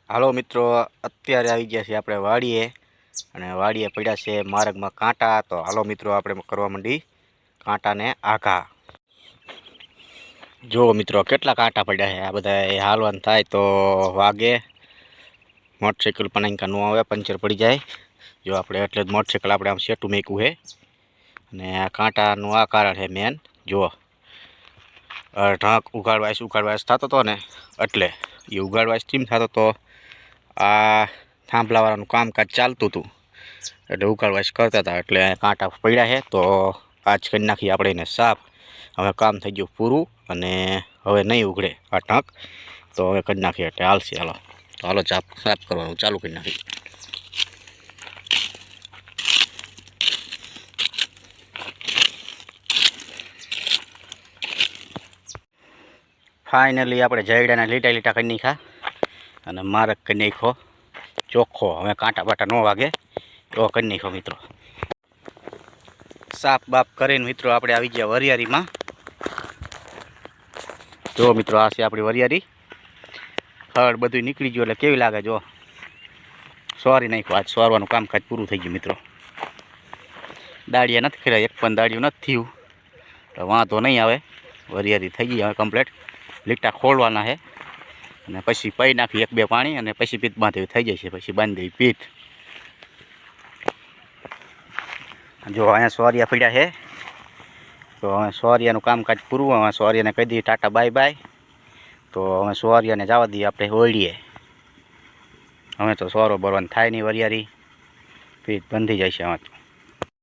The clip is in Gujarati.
હાલો મિત્રો, અત્યારે આવી ગયા છીએ આપણે વાડીએ અને વાડીએ પડ્યા છે માર્ગમાં કાંટા. તો હાલો મિત્રો, આપણે કરવા માંડી કાંટાને આઘા. જો મિત્રો કેટલા કાંટા પડ્યા છે. આ બધા હાલવાનું થાય તો વાગે. મોટરસાઇકલ પણ અહીં ન આવે, પંચર પડી જાય. જો આપણે એટલે જ મોટરસાઇકલ આપણે આમ સેટું મૂક્યું છે. અને આ કાંટાનું આ કારણ છે મેન. જો ઢાંક ઉગાડવાશ થતો હતો ને, એટલે એ ઉગાડવાશ કેમ થતો હતો, આ થાંભલાવાળાનું કામકાજ ચાલતું હતું એટલે ઉગાડવાશ કરતા હતા, એટલે કાંટા પડ્યા છે. તો આજ કરી નાખીએ આપણે એને સાફ. હવે કામ થઈ ગયું પૂરું અને હવે નહીં ઉઘડે આ ઢાંક. તો હવે કરી નાખીએ એટલે હાલશે. હાલો તો હાલો સાફ કરવાનું ચાલુ કરી નાખીએ. ફાઇનલી આપણે જયડાના લીટા કરી નાખ્યા અને માર્ગ કરી નાખ્યો ચોખ્ખો. હવે કાંટા બાટા ન વાગે એવો કરી નાખ્યો મિત્રો. સાફ બાફ કરીને મિત્રો આપણે આવી ગયા વરિયાળીમાં. જો મિત્રો, આ છે આપણી વરિયાળી. ખડ બધું નીકળી ગયું એટલે કેવી લાગે. જો સોરી નાખ્યું. આજ સોરવાનું કામકાજ પૂરું થઈ ગયું મિત્રો. દાળિયા નથી કર્યા, એક પણ દાળિયું નથી થયું. તો વાંધો નહીં આવે. વરિયાળી થઈ ગઈ હવે કમ્પ્લીટ. લીટા ખોલવાના છે અને પછી પી નાખી એક બે પાણી અને પછી પીત બાંધવી થઈ જાય છે. પછી બાંધી દેવી પીત. જો અહીંયા સોરિયા પડ્યા છે. તો હવે સોરિયાનું કામકાજ પૂરું. હવે સોરિયાને કહી દઈએ ટાટા બાય બાય. તો હવે સોરિયાને જવા દઈએ આપણે હોળીએ. હવે તો સોરો ભરવાનું થાય નહીં. વરિયાળી પીત બંધી જાય છે. હવે